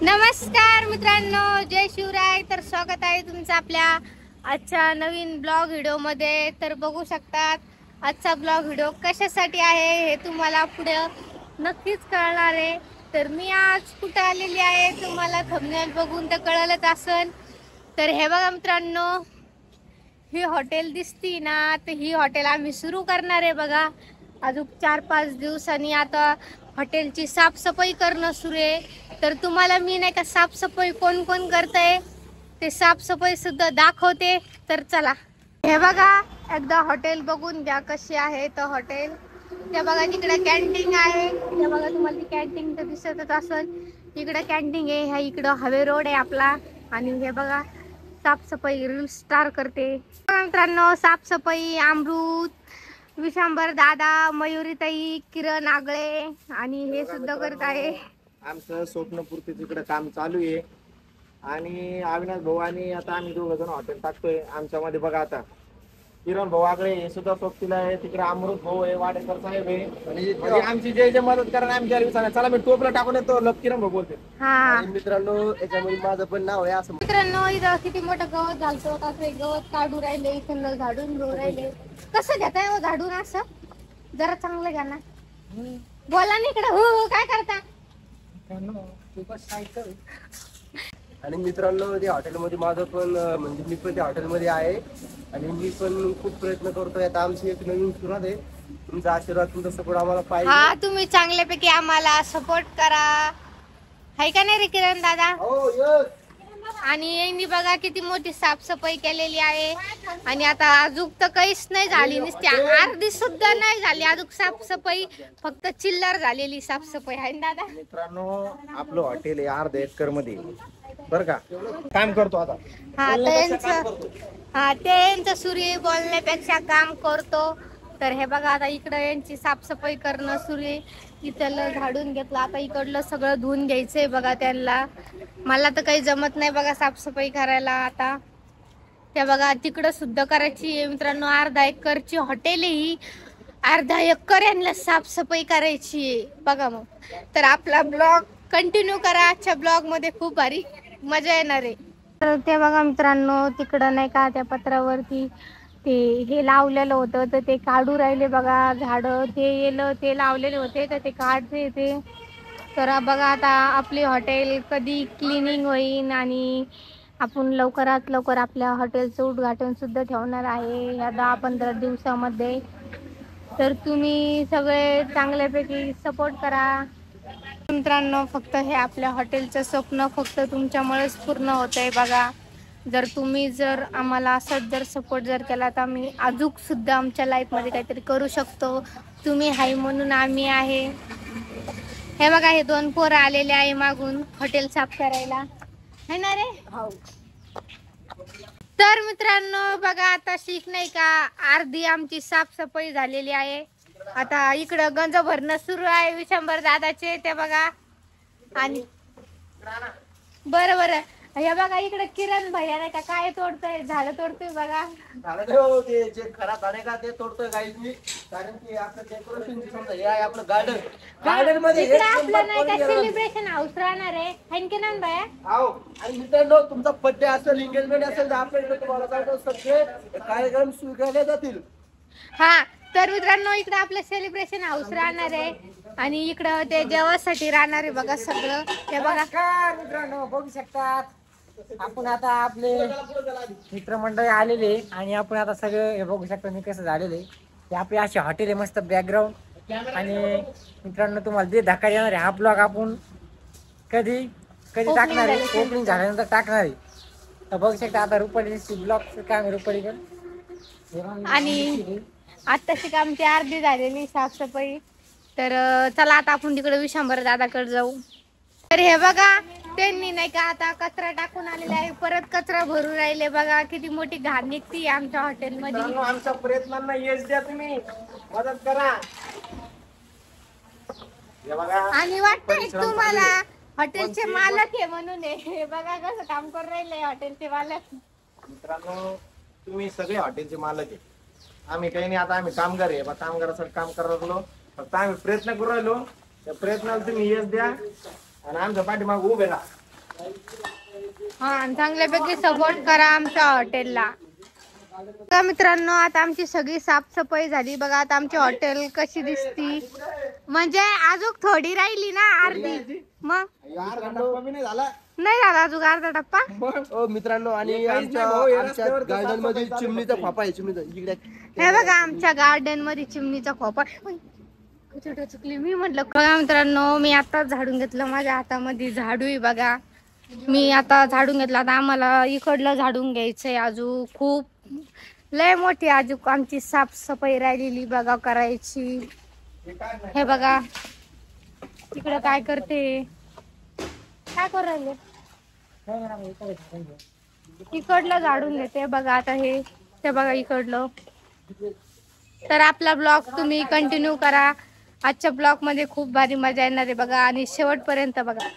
नमस्कार मित्रांनो, जय शिवराय. तर स्वागत आहे तुमचं आपल्या आजच्या नवीन ब्लॉग व्हिडिओ मध्ये. तर बघू शकतात आजचा ब्लॉग व्हिडिओ कशासाठी आहे हे तुम्हाला पुढे नक्कीच कळणार आहे. तर मी आज कुठे आलेली आहे तुम्हाला थंबनेल बघून तर कळलंच असेल. तर हे बघा मित्रांनो, ही हॉटेल दिसती ना, तर ही हॉटेल आम्ही सुरू करणार आहे बघा. अजून 4-5 दिवसांनी आता हॉटेलची साफसफाई करणं सुरू आहे. तर तुम्हाला मी नाही का साफसफाई कोण कोण करतंय ते साफसफाई सुद्धा दाखवते. तर चला, हे बघा एकदा हॉटेल बघून घ्या कशी आहे. तर हॉटेल ते बघा, तिकडे कॅन्टीन आहे. ते बघा, तुम्हाला ती कॅन्टीन तर दिसतच असेल. इकडे कॅन्टीन आहे, ह्या इकडं हवे रोड आहे आपला. आणि हे बघा साफसफाई रील स्टार करते मित्रांनो. साफसफाई अमृत, विशांबर दादा, मयुरीताई, किरण आगळे आणि हे सुद्धा करत आहे. आमचं स्वप्नपूर्ती तिकडे काम चालू आहे. आणि अविनाश भाऊ आणि आता आम्ही दोघ जण हॉटेल टाकतोय. आमच्यामध्ये बघा आता किरण भाऊ आगळे हे सुद्धा सोबतीला आहे. तिकडे अमृत भाऊ आहे, वाडेकर साहेब आहे. म्हणजे आमची जे मदत करा आमच्या दिवसाने. चला मी टोपला टाकून येतो. किरण भाऊ बोलते. हा मित्रांनो, याच्यामध्ये माझं पण नाव आहे असं. मित्रांनो, इथं किती मोठं गवत घालतो. कसं गवत काढू राहिले, इथं झाडून घेऊ राहिले. कसं घेताय हो झाडून? असं जरा चांगलं घ्या ना. बोला ना इकडे. हो काय करता? आणि मित्रांनो, त्या हॉटेलमध्ये माझं पण म्हणजे मी पण त्या हॉटेलमध्ये आहे. आणि मी पण खूप प्रयत्न करतोय. आता आमची एक नवीन सुरुवात आहे. तुमचा आशीर्वाद, तुमचा सपोर्ट आम्हाला पाहिजे. हा, तुम्ही चांगल्यापैकी आम्हाला सपोर्ट करा, हाय का नाही रे किरण दादा? हो, यस. आणि यांनी बघा किती मोठी साफसफाई केलेली आहे. आणि आता अजून तर काहीच नाही झाली, नुसती अर्धी सुद्धा नाही झाली अजून साफसफाई. फक्त चिल्लर झालेली साफसफाई आहे ना दादा. मित्रांनो, आपलं हॉटेल आहे अर्ध्या एकर मध्ये बर का. काम करतो आता. ते यांचं सूर्य बोलण्यापेक्षा काम करतो. तर हे बघा, आता इकडं यांची साफसफाई करणं सुरू आहे. इथलं झाडून घेतलं, आता इकडलं सगळं धुवून घ्यायचंय बघा त्यांना. मला तर काही जमत नाही बघा साफसफाई करायला. आता त्या बघा तिकडं सुद्धा करायची मित्रांनो. अर्धा एकरची हॉटेल आहे ही. अर्धा एकर यांना साफसफाई करायची आहे बघा. मग तर आपला ब्लॉग कंटिन्यू करा. आजच्या ब्लॉग मध्ये खूप भारी मजा येणार आहे. तर ते बघा मित्रांनो, तिकडं नाही का त्या पत्रावरती ते हे लावलेलं होतं, तर ते काढू राहिले बघा झाडं. ते लावलेले होते तर ते काढते ते. तर बघा आता आपली हॉटेल कधी क्लिनिंग होईल आणि आपण लवकरात लवकर आपल्या हॉटेलचं उद्घाटन सुद्धा ठेवणार आहे या 10-15 दिवसामध्ये. तर तुम्ही सगळे चांगल्यापैकी सपोर्ट करा मित्रांनो. फक्त हे आपल्या हॉटेलचं स्वप्न फक्त तुमच्यामुळेच पूर्ण होतंय बघा. जर आम्हाला असंच जर सपोर्ट जर केला तर आम्ही अजून सुद्धा आमच्या लाईफमध्ये काहीतरी करू शकतो. तुम्ही हाय म्हणून आम्ही आहे. हे बघा, हे 2 पोरं आलेले आहे मागून हॉटेल साफ करायला, है ना रे? तर मित्रांनो बघा, आता शिक नाही का अर्धी आमची साफसफाई झालेली आहे. आता इकडं गंज भरणं सुरू आहे विशंभर दादाचे. ते बघा. आणि बरं हे बघा, इकडे किरण भैया नाही का काय तोडतोय, झाडं तोडतोय बघा. ते जे खराब झाले का ते तोडतोय गाईज मी. कारण की आपलं डेकोरेशन समजा हे आहे आपलं गार्डन मध्ये इकडे आपलं नाही का सेलिब्रेशन हाऊस राहणार आहे, की नाही भैया? आओ. आणि मित्रांनो, तुमचा बर्थडे असेल, एंगेजमेंट असेल तर आपल्याकडे तुम्हाला सगळे कार्यक्रम स्वीकारले जातील. हा, तर मित्रांनो इकडे आपलं सेलिब्रेशन हाऊस राहणार आहे. आणि इकडं ते जेवणासाठी राहणार आहे बघा सगळं. ते बघा मित्रांनो, बघू शकतात आपण आता आपले मित्रमंडळी आलेले आणि आपण आता सगळं हे बघू शकता मी कसं झालेले. हे आपली अशी हॉटेल आहे, मस्त बॅकग्राऊंड. आणि मित्रांनो, तुम्हाला जे धक्का येणार आहे हा ब्लॉग आपण कधी टाकणार आहे, ओपनिंग झाल्यानंतर टाकणार आहे. तर बघू शकता आता रुपाली ब्लॉग काम रुपाली पण. आणि आत्ताशी आमची अर्धी झालेली साफसफाई. तर चला आता आपण तिकडे विशांबर दादाकडे जाऊ. तर हे बघा, त्यांनी नाही का आता कचरा टाकून आलेला आहे, परत कचरा भरून राहिले बघा. किती मोठी घाण निघती आमच्या हॉटेलमध्ये. आमच्या प्रयत्नांना यश द्या, तुम्ही मदत करा. आणि वाटतंय तुम्हाला हॉटेलचे मालक आहे म्हणून. हे बघा कसं काम करून राहिले हॉटेलचे मालक. मित्रांनो, तुम्ही सगळे हॉटेलचे मालक आहे. आम्ही काही नाही, आता आम्ही कामगार आहे. कामगारासाठी काम करत राहिलो. फक्त आम्ही प्रयत्न करू राहिलो. त्या प्रयत्नाला तुम्ही यश द्या आणि आमच्या पाठीमागे उभे राहा. हा आणि चांगल्यापैकी सपोर्ट करा आमच्या हॉटेलला. बघा मित्रांनो, आता आमची सगळी साफसफाई झाली. बघा आता आमची हॉटेल कशी दिसती, म्हणजे अजून थोडी राहिली ना, अर्धी. मग नाही झाला अजून अर्धा टप्पा. मित्रांनो आणि आमच्या गार्डन मध्ये चिमणीचा खोपा आहे. चिमणीचा इकडे हे बघा आमच्या गार्डन मध्ये चिमणीचा खोपा. चुकली मी म्हटलं. बघा मित्रांनो, मी आता झाडून घेतलं. माझ्या हातामध्ये झाडू आहे बघा. मी आता झाडून घेतला. आता आम्हाला इकडलं झाडून घ्यायचंय. अजून खूप लय मोठी अजून आमची साफसफाई राहिलेली बघा करायची. हे बघा तिकडं काय करते, काय करू राहिले. इकडलं झाडून घेते बघा आता. हे ते बघा इकडलं. तर आपला ब्लॉग तुम्ही कंटिन्यू करा. आजच्या ब्लॉग मध्ये खूप भारी मजा येणार आहे बघा आणि शेवटपर्यंत बघा.